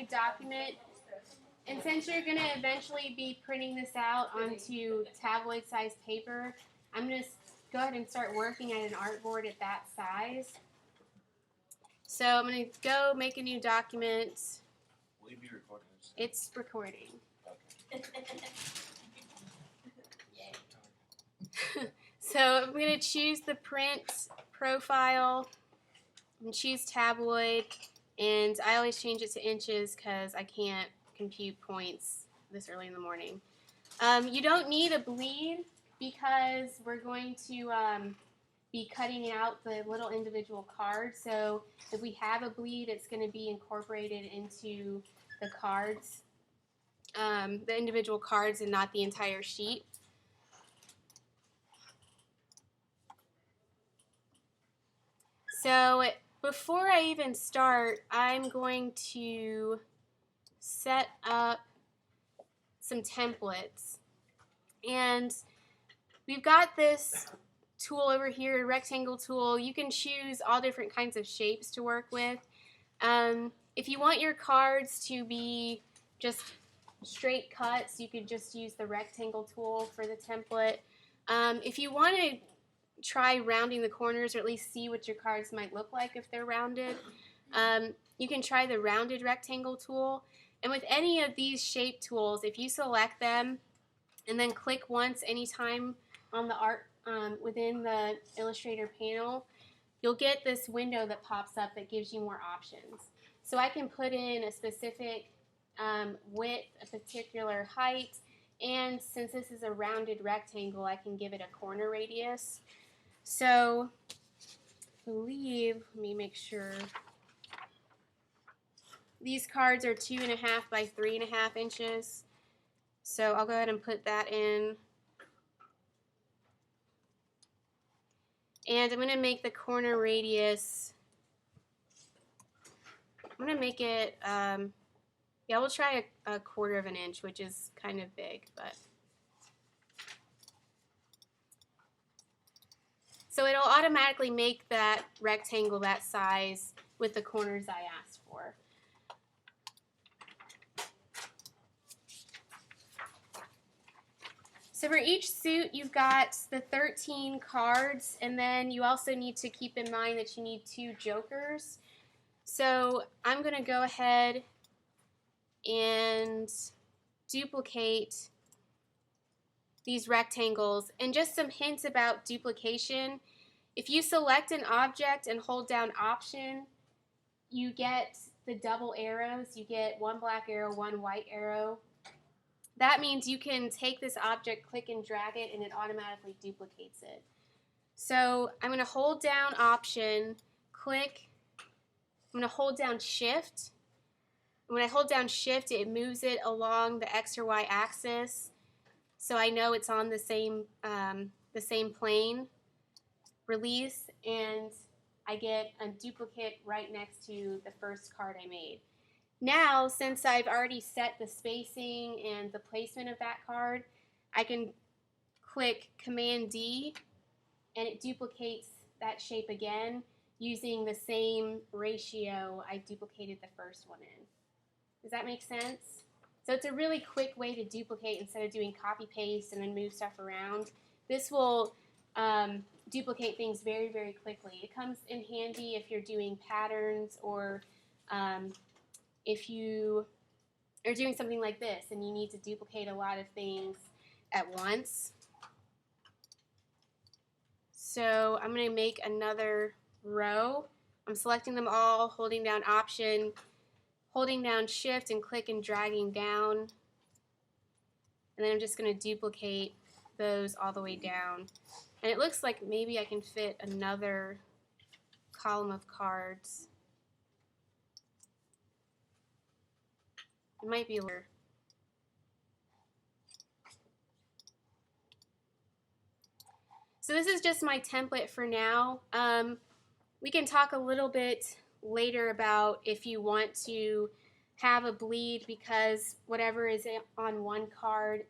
new document. And since you're going to eventually be printing this out onto tabloid-sized paper, I'm going to go ahead and start working at an artboard at that size. So I'm going to go make a new document. Will you be recording this? It's recording. Okay. So I'm going to choose the print profile and choose tabloid. And I always change it to inches because I can't compute points this early in the morning. You don't need a bleed because we're going to be cutting out the little individual cards. So if we have a bleed, it's going to be incorporated into the cards, the individual cards, and not the entire sheet. So before I even start, I'm going to set up some templates. And we've got this tool over here, a rectangle tool. You can choose all different kinds of shapes to work with. If you want your cards to be just straight cuts, you could just use the rectangle tool for the template. If you want to try rounding the corners, or at least see what your cards might look like if they're rounded, you can try the rounded rectangle tool. And with any of these shape tools, if you select them and then click once anytime on the art within the Illustrator panel, you'll get this window that pops up that gives you more options. So I can put in a specific width, a particular height, and since this is a rounded rectangle, I can give it a corner radius. So I believe, let me make sure, these cards are 2.5 by 3.5 inches. So I'll go ahead and put that in. And I'm going to make the corner radius, I'm going to make it, yeah, we'll try a 1/4 of an inch, which is kind of big, but. So it'll automatically make that rectangle that size with the corners I asked for. So for each suit, you've got the 13 cards, and then you also need to keep in mind that you need 2 jokers. So I'm going to go ahead and duplicate these rectangles. And just some hints about duplication. If you select an object and hold down Option, you get the double arrows. You get 1 black arrow, 1 white arrow. That means you can take this object, click and drag it, and it automatically duplicates it. So I'm going to hold down Option, click, I'm going to hold down Shift. When I hold down Shift, it moves it along the X or Y axis, so I know it's on the same plane. Release, and I get a duplicate right next to the first card I made. Now, since I've already set the spacing and the placement of that card, I can click Command D and it duplicates that shape again using the same ratio I duplicated the first one in. Does that make sense? So it's a really quick way to duplicate instead of doing copy paste and then move stuff around. This will duplicate things very, very quickly. It comes in handy if you're doing patterns or if you are doing something like this and you need to duplicate a lot of things at once. So I'm going to make another row. I'm selecting them all, holding down Option, holding down Shift and click and dragging down. And then I'm just going to duplicate those all the way down. And it looks like maybe I can fit another column of cards. It might be a little. So this is just my template for now. We can talk a little bit later about if you want to have a bleed because whatever is on one card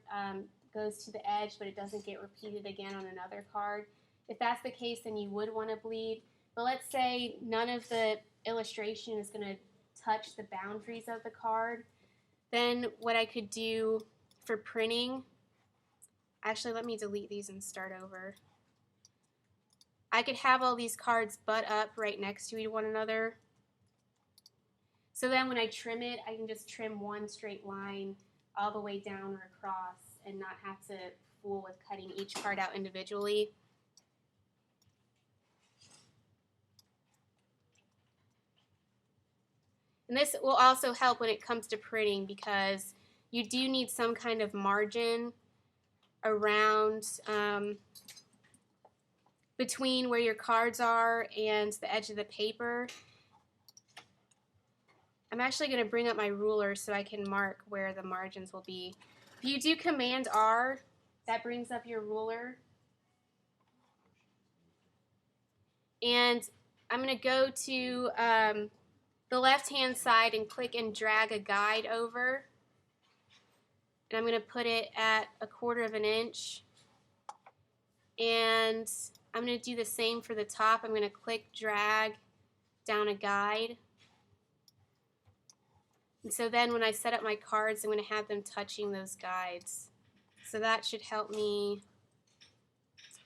goes to the edge, but it doesn't get repeated again on another card. If that's the case, then you would want to bleed. But let's say none of the illustration is going to touch the boundaries of the card. Then what I could do for printing, actually let me delete these and start over. I could have all these cards butt up right next to one another. So then when I trim it, I can just trim one straight line all the way down or across and not have to fool with cutting each card out individually. And this will also help when it comes to printing because you do need some kind of margin around between where your cards are and the edge of the paper. I'm actually going to bring up my ruler so I can mark where the margins will be. If you do Command R, that brings up your ruler. And I'm going to go to the left-hand side and click and drag a guide over. And I'm going to put it at 1/4 of an inch. And I'm going to do the same for the top. I'm going to click, drag down a guide. And so then when I set up my cards, I'm going to have them touching those guides. So that should help me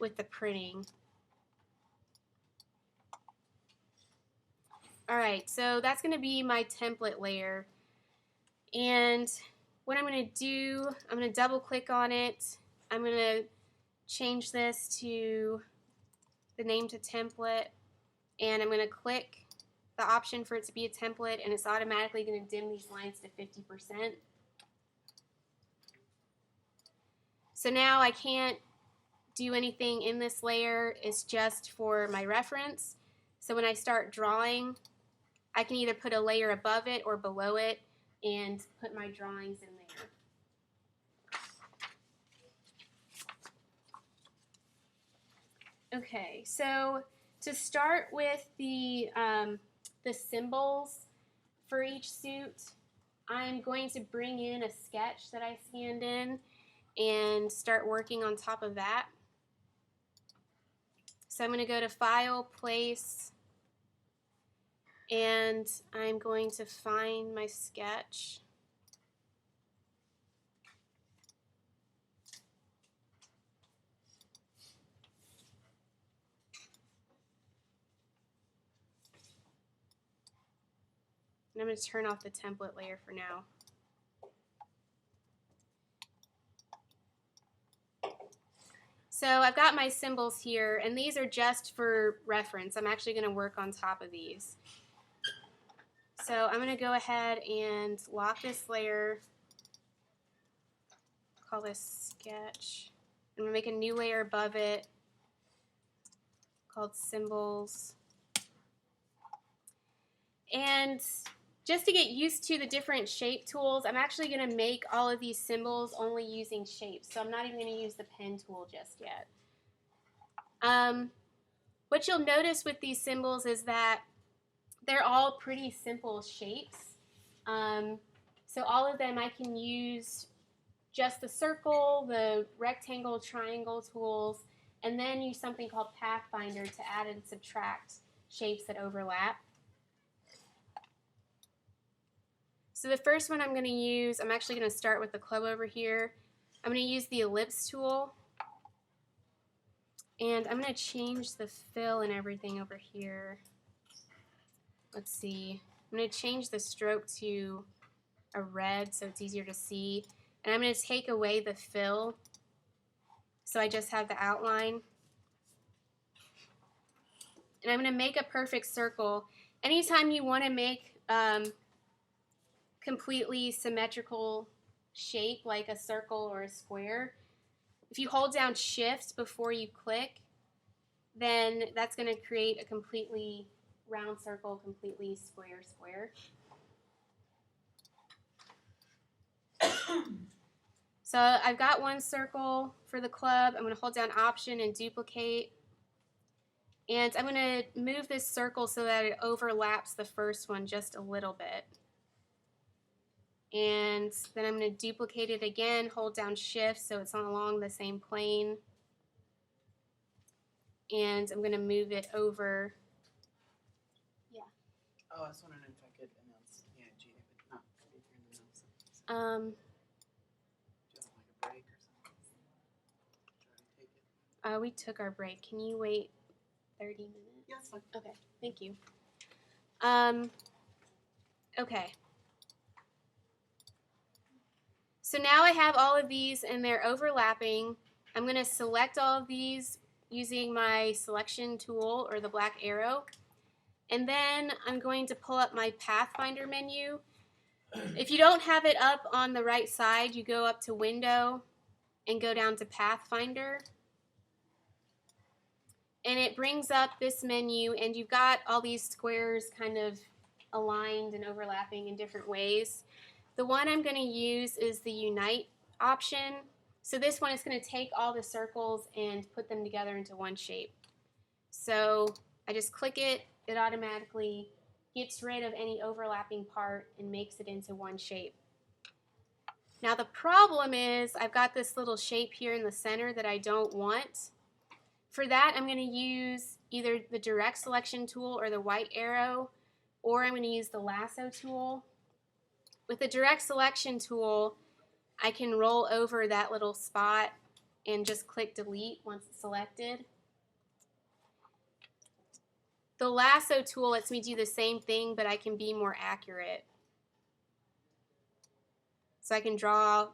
with the printing. Alright, so that's going to be my template layer. And what I'm going to do, I'm going to double click on it. I'm going to change this to the name to template. And I'm going to click the option for it to be a template, and it's automatically going to dim these lines to 50%. So now I can't do anything in this layer. It's just for my reference. So when I start drawing, I can either put a layer above it or below it and put my drawings in there. Okay, so to start with the symbols for each suit, I'm going to bring in a sketch that I scanned in and start working on top of that. So I'm going to go to File, Place, and I'm going to find my sketch. And I'm going to turn off the template layer for now. So I've got my symbols here, and these are just for reference. I'm actually going to work on top of these. So I'm going to go ahead and lock this layer, call this sketch. I'm going to make a new layer above it called symbols. And just to get used to the different shape tools, I'm actually going to make all of these symbols only using shapes. So I'm not even going to use the pen tool just yet. What you'll notice with these symbols is that they're all pretty simple shapes. So all of them I can use just the circle, the rectangle, triangle tools, and then use something called Pathfinder to add and subtract shapes that overlap. So the first one I'm going to use, I'm actually going to start with the club over here. I'm going to use the Ellipse Tool. And I'm going to change the fill and everything over here. Let's see. I'm going to change the stroke to a red so it's easier to see. And I'm going to take away the fill so I just have the outline. And I'm going to make a perfect circle. Anytime you want to make completely symmetrical shape like a circle or a square, if you hold down Shift before you click, then that's going to create a completely round circle, completely square square. So I've got one circle for the club. I'm going to hold down Option and duplicate. And I'm going to move this circle so that it overlaps the first one just a little bit. And then I'm going to duplicate it again, hold down Shift so it's along the same plane. And I'm going to move it over. Yeah. Oh, I was wondering if I could announce Um, Do you have like a break or something? Try to take it. we took our break. Can you wait 30 minutes? Yeah, it's fine. Okay, thank you. Okay. So now I have all of these and they're overlapping. I'm going to select all of these using my selection tool or the black arrow. And then I'm going to pull up my Pathfinder menu. If you don't have it up on the right side, you go up to Window and go down to Pathfinder. And it brings up this menu, and you've got all these squares kind of aligned and overlapping in different ways. The one I'm going to use is the Unite option. So this one is going to take all the circles and put them together into one shape. So I just click it, it automatically gets rid of any overlapping part and makes it into one shape. Now the problem is I've got this little shape here in the center that I don't want. For that, I'm going to use either the direct selection tool or the white arrow, or I'm going to use the lasso tool. With the direct selection tool, I can roll over that little spot and just click delete once it's selected. The lasso tool lets me do the same thing, but I can be more accurate. So I can draw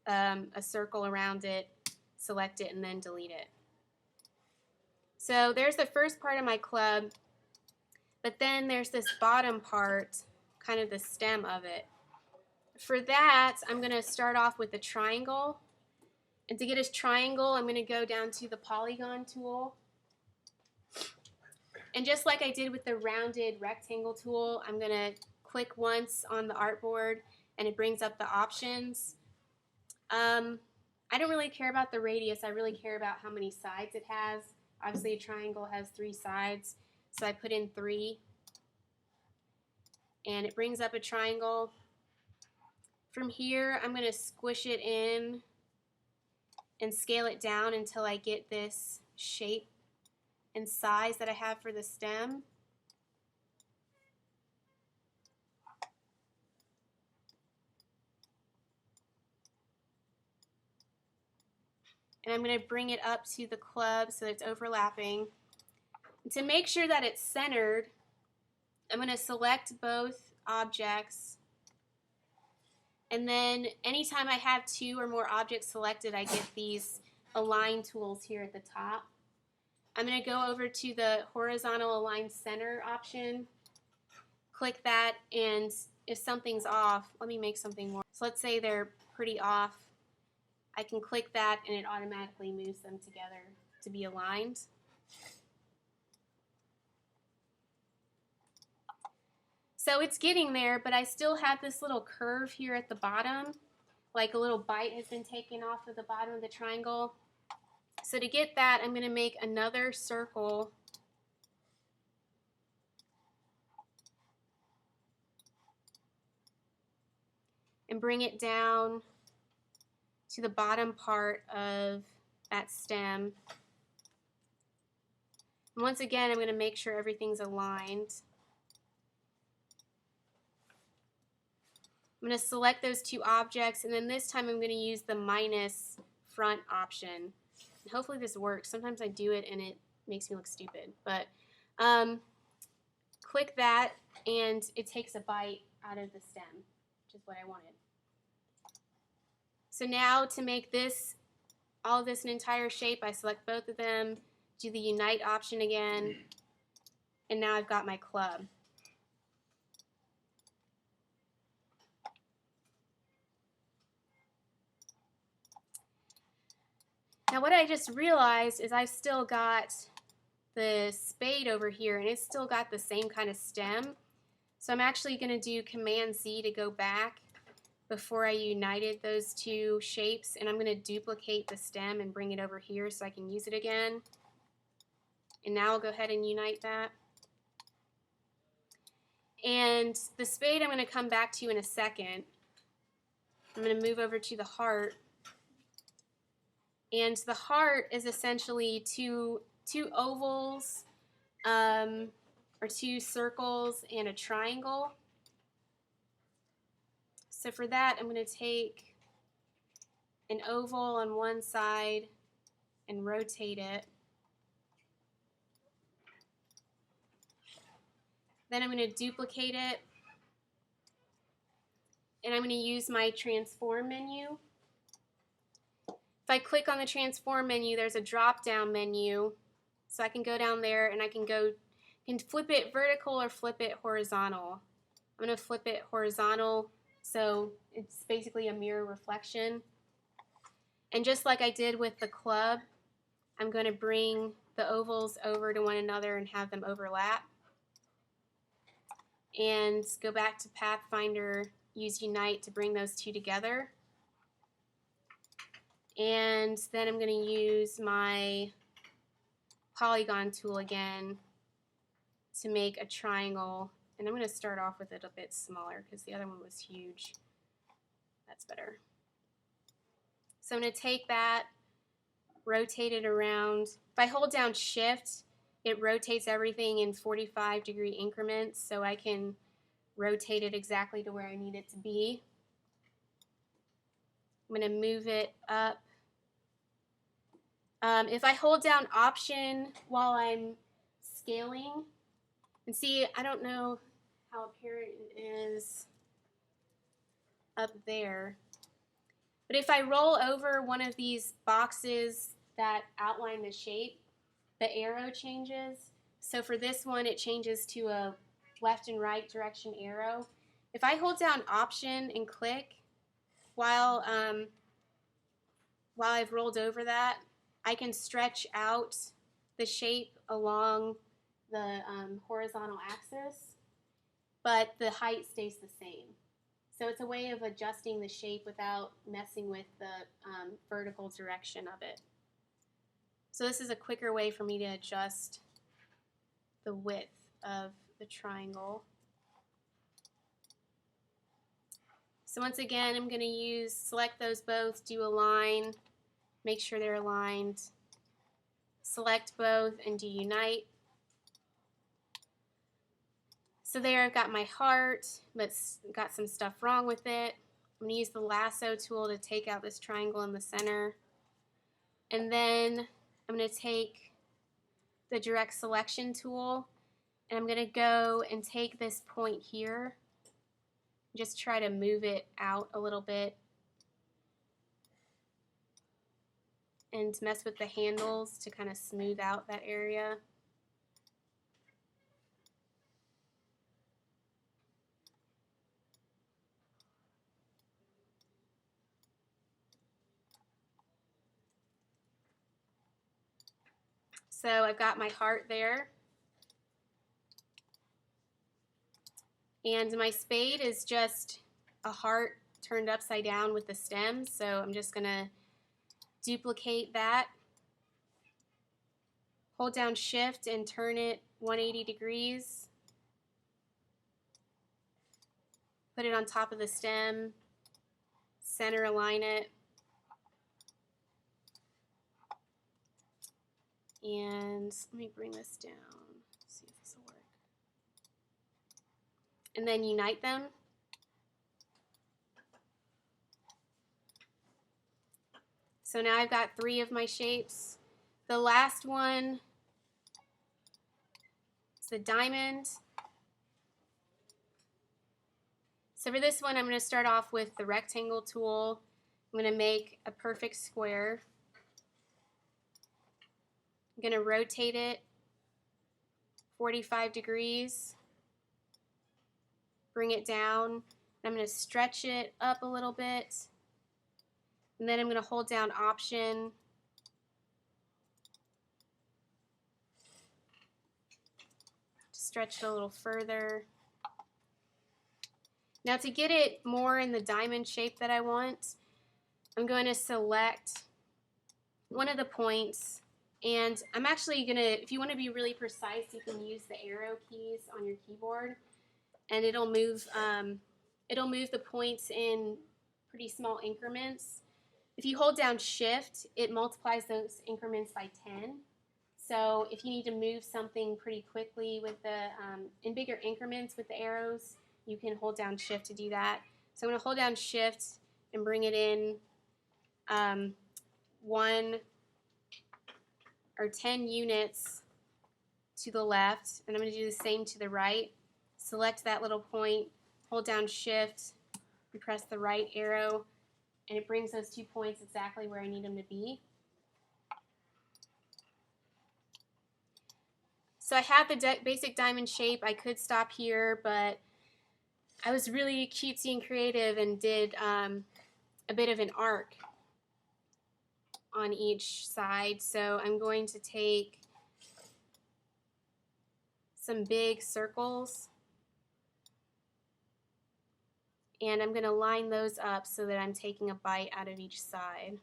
a circle around it, select it, and then delete it. So there's the first part of my club, but then there's this bottom part, kind of the stem of it. For that, I'm going to start off with a triangle. And to get a triangle, I'm going to go down to the Polygon Tool. And just like I did with the rounded rectangle tool, I'm going to click once on the artboard and it brings up the options. I don't really care about the radius, I really care about how many sides it has. Obviously a triangle has 3 sides, so I put in 3. And it brings up a triangle. From here, I'm going to squish it in and scale it down until I get this shape and size that I have for the stem. And I'm going to bring it up to the club so that it's overlapping. And to make sure that it's centered, I'm going to select both objects. And then anytime I have 2 or more objects selected, I get these align tools here at the top. I'm going to go over to the horizontal align center option, click that, and if something's off, let me make something more. So let's say they're pretty off. I can click that and it automatically moves them together to be aligned. So it's getting there, but I still have this little curve here at the bottom, like a little bite has been taken off of the bottom of the triangle. So to get that, I'm going to make another circle. And bring it down to the bottom part of that stem. And once again, I'm going to make sure everything's aligned. I'm going to select those 2 objects, and then this time I'm going to use the minus front option. And hopefully this works. Sometimes I do it and it makes me look stupid. But click that, and it takes a bite out of the stem, which is what I wanted. So now to make this, all of this an entire shape, I select both of them, do the Unite option again, and now I've got my club. Now what I just realized is I've still got the spade over here, and it's still got the same kind of stem. So I'm actually going to do Command Z to go back before I united those 2 shapes, and I'm going to duplicate the stem and bring it over here so I can use it again. And now I'll go ahead and unite that. And the spade I'm going to come back to in a second. I'm going to move over to the heart. And the heart is essentially two ovals, or 2 circles and a triangle. So for that, I'm going to take an oval on one side and rotate it. Then I'm going to duplicate it, and I'm going to use my transform menu. If I click on the transform menu, there's a drop down menu, so I can go down there and I can flip it vertical or flip it horizontal. I'm going to flip it horizontal, so it's basically a mirror reflection. And just like I did with the club, I'm going to bring the ovals over to one another and have them overlap. And go back to Pathfinder, use Unite to bring those two together. And then I'm going to use my Polygon Tool again to make a triangle. And I'm going to start off with it a bit smaller because the other one was huge. That's better. So I'm going to take that, rotate it around. If I hold down Shift, it rotates everything in 45-degree increments, so I can rotate it exactly to where I need it to be. I'm going to move it up. If I hold down Option while I'm scaling, and see, I don't know how apparent it is up there, but if I roll over one of these boxes that outline the shape, the arrow changes. So for this one, it changes to a left and right direction arrow. If I hold down Option and click while I've rolled over that, I can stretch out the shape along the horizontal axis, but the height stays the same. So it's a way of adjusting the shape without messing with the vertical direction of it. So this is a quicker way for me to adjust the width of the triangle. So once again, I'm going to select those both, do align, make sure they're aligned, select both, and do Unite. So there I've got my heart, but got some stuff wrong with it. I'm going to use the Lasso Tool to take out this triangle in the center. And then I'm going to take the Direct Selection Tool, and I'm going to go and take this point here, just try to move it out a little bit, and mess with the handles to kind of smooth out that area. So I've got my heart there. And my spade is just a heart turned upside down with the stem. So I'm just going to duplicate that. Hold down Shift and turn it 180 degrees. Put it on top of the stem. Center align it. And let me bring this down, see if this will work. And then unite them. So now I've got 3 of my shapes. The last one is the diamond. So for this one, I'm going to start off with the rectangle tool. I'm going to make a perfect square. I'm going to rotate it 45 degrees, bring it down. I'm going to stretch it up a little bit, and then I'm going to hold down Option, stretch it a little further. Now to get it more in the diamond shape that I want, I'm going to select one of the points. And I'm actually going to, if you want to be really precise, you can use the arrow keys on your keyboard, and it'll move the points in pretty small increments. If you hold down Shift, it multiplies those increments by 10. So if you need to move something pretty quickly with the in bigger increments with the arrows, you can hold down Shift to do that. So I'm going to hold down Shift and bring it in 1 or 10 units to the left, and I'm going to do the same to the right. Select that little point, hold down Shift, and press the right arrow, and it brings those 2 points exactly where I need them to be. So I have the basic diamond shape. I could stop here, but I was really cutesy and creative and did a bit of an arc on each side. So I'm going to take some big circles and I'm going to line those up so that I'm taking a bite out of each side.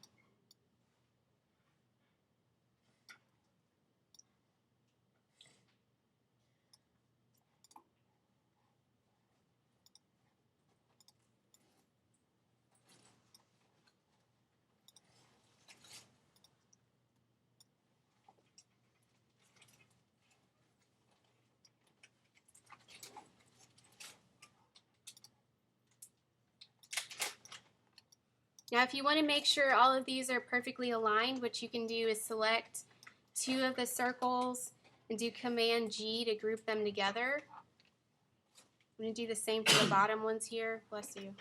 Now if you want to make sure all of these are perfectly aligned, what you can do is select 2 of the circles and do Command G to group them together. I'm going to do the same for the bottom ones here. Bless you.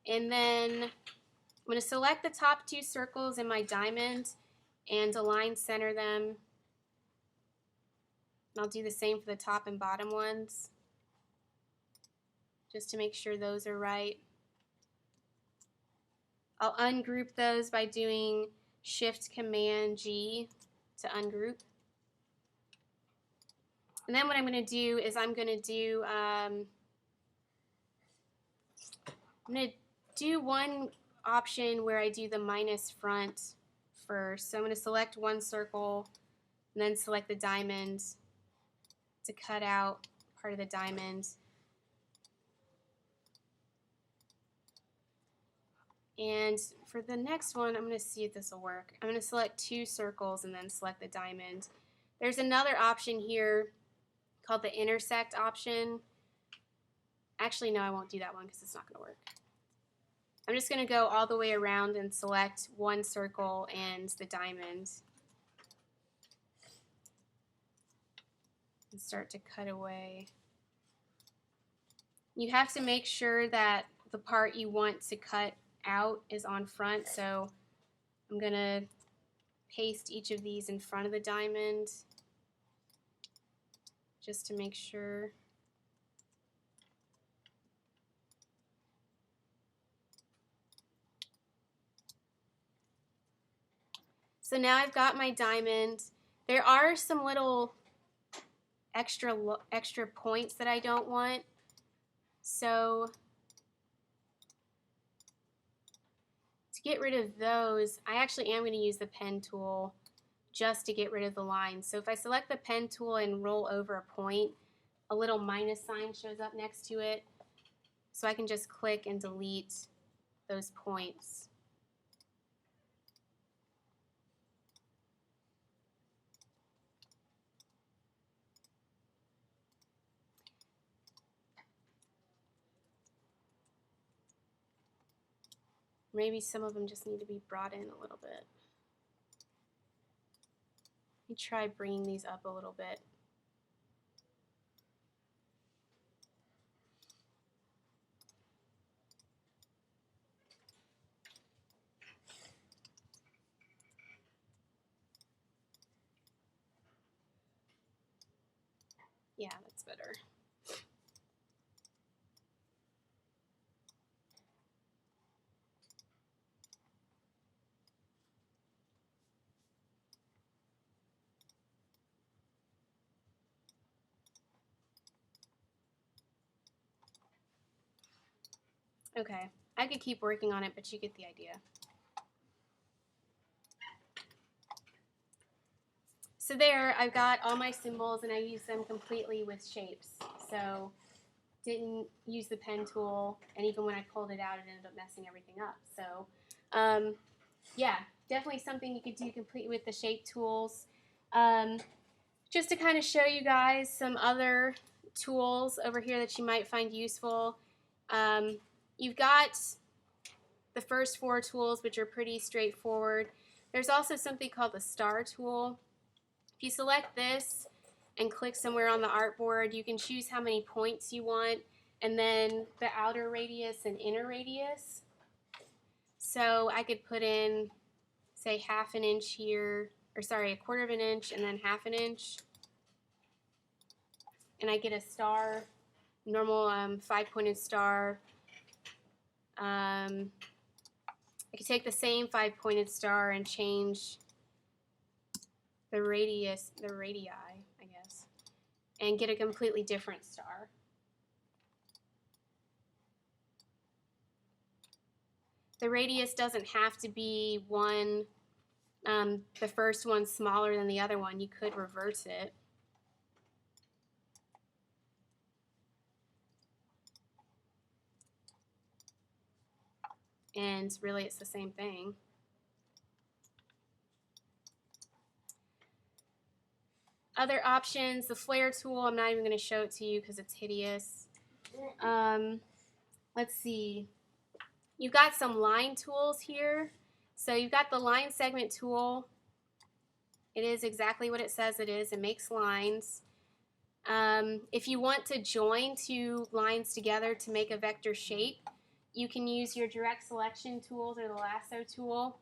And then I'm going to select the top 2 circles in my diamond and align center them. And I'll do the same for the top and bottom ones, just to make sure those are right. I'll ungroup those by doing Shift Command G to ungroup. And then what I'm going to do is I'm going to do one option where I do the minus front first. So I'm going to select one circle and then select the diamond to cut out part of the diamond. And for the next one, I'm going to see if this will work. I'm going to select 2 circles and then select the diamond. There's another option here called the intersect option. Actually, no, I won't do that one because it's not going to work. I'm just going to go all the way around and select 1 circle and the diamond. And start to cut away. You have to make sure that the part you want to cut out is on front, so I'm going to paste each of these in front of the diamond just to make sure. So now I've got my diamond. There are some little extra points that I don't want. So to get rid of those, I actually am going to use the pen tool just to get rid of the lines. So if I select the pen tool and roll over a point, a little minus sign shows up next to it. So I can just click and delete those points. Maybe some of them just need to be brought in a little bit. Let me try bringing these up a little bit. Yeah, that's better. Okay, I could keep working on it, but you get the idea. So there, I've got all my symbols and I use them completely with shapes. So didn't use the pen tool, and even when I pulled it out, it ended up messing everything up. So yeah, definitely something you could do complete with the shape tools. Just to kind of show you guys some other tools over here that you might find useful. You've got the first 4 tools, which are pretty straightforward. There's also something called the star tool. If you select this and click somewhere on the artboard, you can choose how many points you want, and then the outer radius and inner radius. So I could put in, say, 1/2 inch here, or sorry, 1/4 inch, and then 1/2 inch. And I get a star, normal 5-pointed star. I could take the same 5-pointed star and change the radius, the radii, I guess, and get a completely different star. The radius doesn't have to be one, the first one smaller than the other one. You could reverse it. And really it's the same thing. Other options, the flare tool, I'm not even going to show it to you because it's hideous. Let's see. You've got some line tools here. So you've got the line segment tool. It is exactly what it says it is. It makes lines. If you want to join 2 lines together to make a vector shape, you can use your direct selection tools or the lasso tool.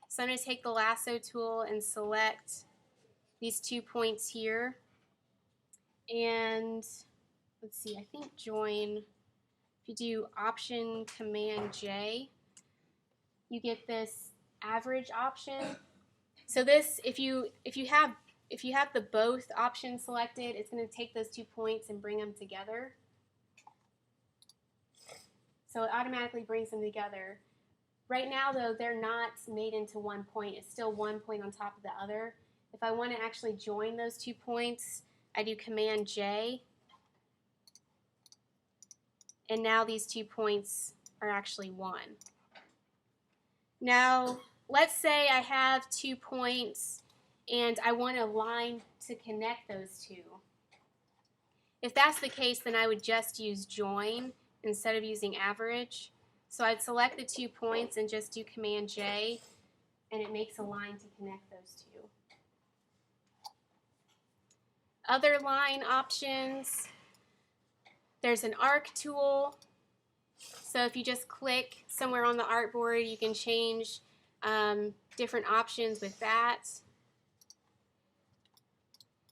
So I'm going to take the lasso tool and select these 2 points here. And let's see, I think join, if you do Option Command J, you get this average option. So this, if you have the both options selected, it's going to take those 2 points and bring them together. So it automatically brings them together. Right now, though, they're not made into 1 point. It's still 1 point on top of the other. If I want to actually join those 2 points, I do Command J. And now these 2 points are actually 1. Now, let's say I have 2 points and I want a line to connect those 2. If that's the case, then I would just use join instead of using average. So I'd select the 2 points and just do Command J, and it makes a line to connect those 2. Other line options, there's an arc tool. So if you just click somewhere on the artboard, you can change different options with that.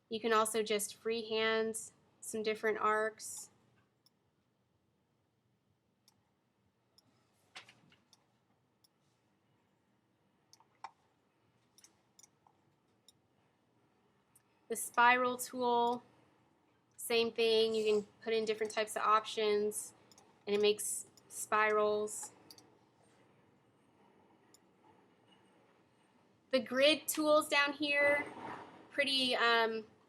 You can also just freehand some different arcs. The spiral tool, same thing. You can put in different types of options and it makes spirals. The grid tools down here, pretty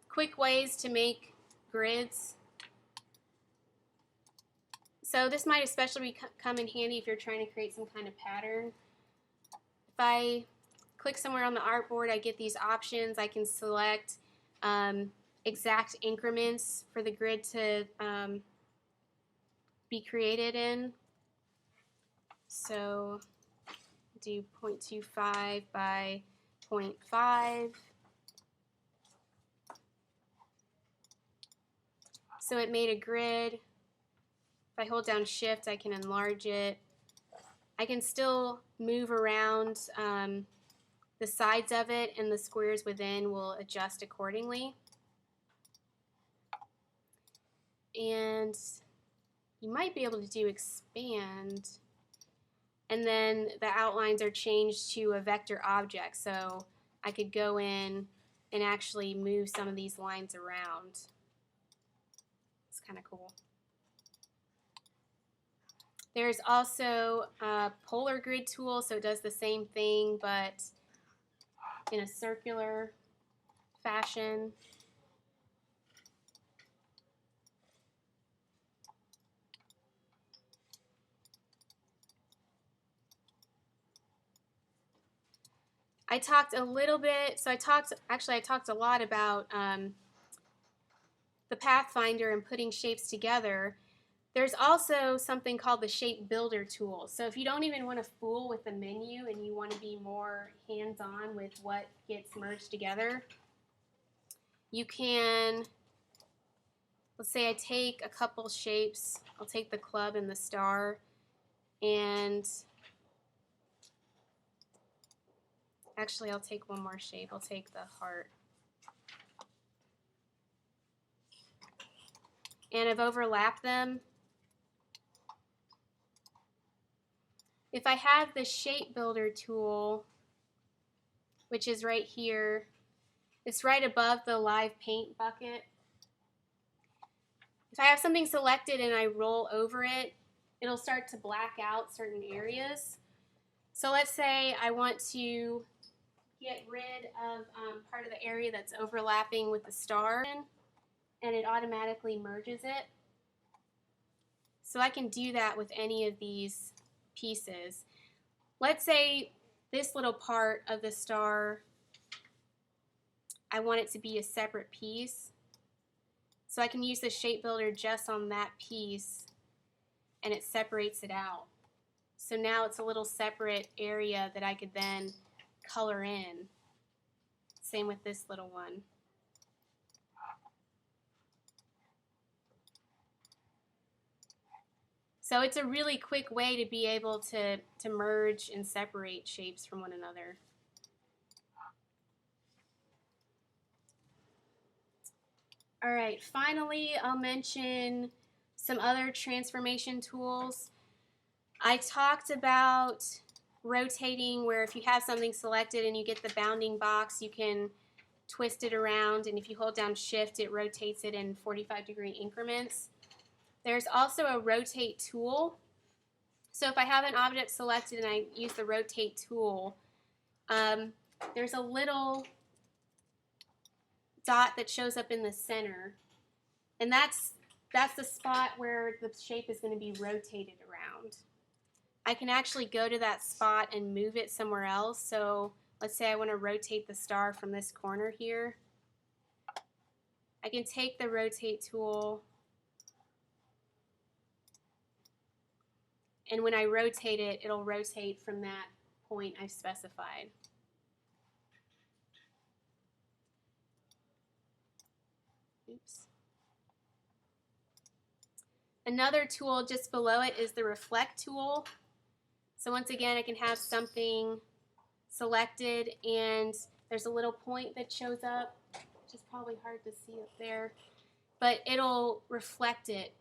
quick ways to make grids. So this might especially come in handy if you're trying to create some kind of pattern. If I click somewhere on the artboard, I get these options. I can select exact increments for the grid to be created in. So do 0.25 by 0.5. So it made a grid. If I hold down Shift, I can enlarge it. I can still move around the sides of it, and the squares within will adjust accordingly. And you might be able to do expand, and then the outlines are changed to a vector object. So I could go in and actually move some of these lines around. It's kind of cool. There's also a polar grid tool, so it does the same thing, but in a circular fashion. I talked a little bit, so I talked a lot about the Pathfinder and putting shapes together. There's also something called the Shape Builder tool. So if you don't even want to fool with the menu and you want to be more hands-on with what gets merged together, you can, let's say I take a couple shapes. I'll take the club and the star, and actually I'll take one more shape. I'll take the heart. And I've overlapped them. If I have the Shape Builder tool, which is right here, it's right above the live paint bucket. If I have something selected and I roll over it, it'll start to black out certain areas. So let's say I want to get rid of part of the area that's overlapping with the star, and it automatically merges it. So I can do that with any of these pieces. Let's say this little part of the star, I want it to be a separate piece. So I can use the Shape Builder just on that piece, and it separates it out. So now it's a little separate area that I could then color in. Same with this little one. So it's a really quick way to be able to merge and separate shapes from one another. All right, finally I'll mention some other transformation tools. I talked about rotating, where if you have something selected and you get the bounding box, you can twist it around, and if you hold down Shift, it rotates it in 45-degree increments. There's also a rotate tool. So if I have an object selected and I use the rotate tool, there's a little dot that shows up in the center, and that's the spot where the shape is going to be rotated around. I can actually go to that spot and move it somewhere else. So let's say I want to rotate the star from this corner here. I can take the rotate tool, and when I rotate it, it'll rotate from that point I've specified. Oops. Another tool just below it is the Reflect tool. So once again, I can have something selected and there's a little point that shows up, which is probably hard to see up there, but it'll reflect it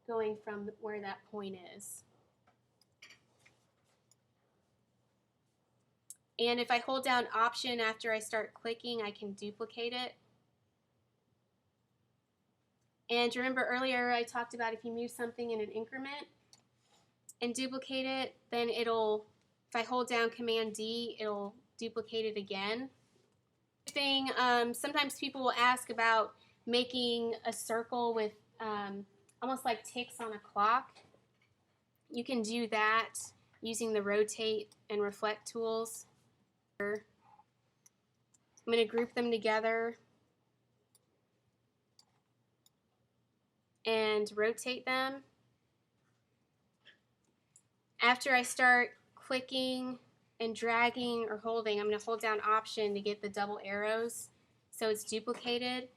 going from where that point is. And if I hold down Option after I start clicking, I can duplicate it. And remember earlier I talked about if you move something in an increment and duplicate it, then it'll, if I hold down Command D, it'll duplicate it again. Sometimes people will ask about making a circle with almost like ticks on a clock. You can do that using the Rotate and Reflect tools. I'm going to group them together and rotate them. After I start clicking and dragging or holding, I'm going to hold down Option to get the double arrows so it's duplicated.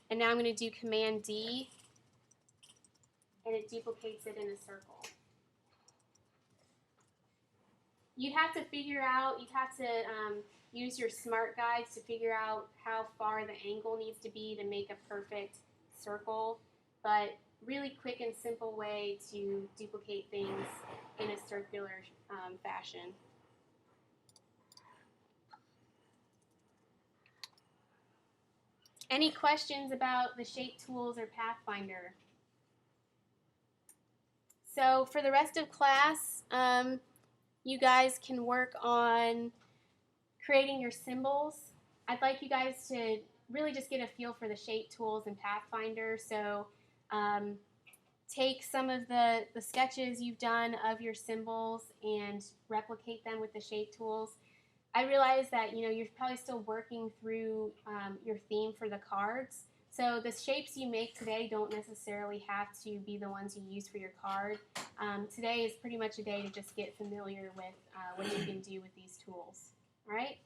And now I'm going to do Command D, and it duplicates it in a circle. You'd have to use your smart guides to figure out how far the angle needs to be to make a perfect circle, but really quick and simple way to duplicate things in a circular fashion. Any questions about the shape tools or Pathfinder? So for the rest of class, you guys can work on creating your symbols. I'd like you guys to really just get a feel for the shape tools in Pathfinder. So take some of the sketches you've done of your symbols and replicate them with the shape tools. I realize that you're probably still working through your theme for the cards. So the shapes you make today don't necessarily have to be the ones you use for your card. Today is pretty much a day to just get familiar with what you can do with these tools. All right?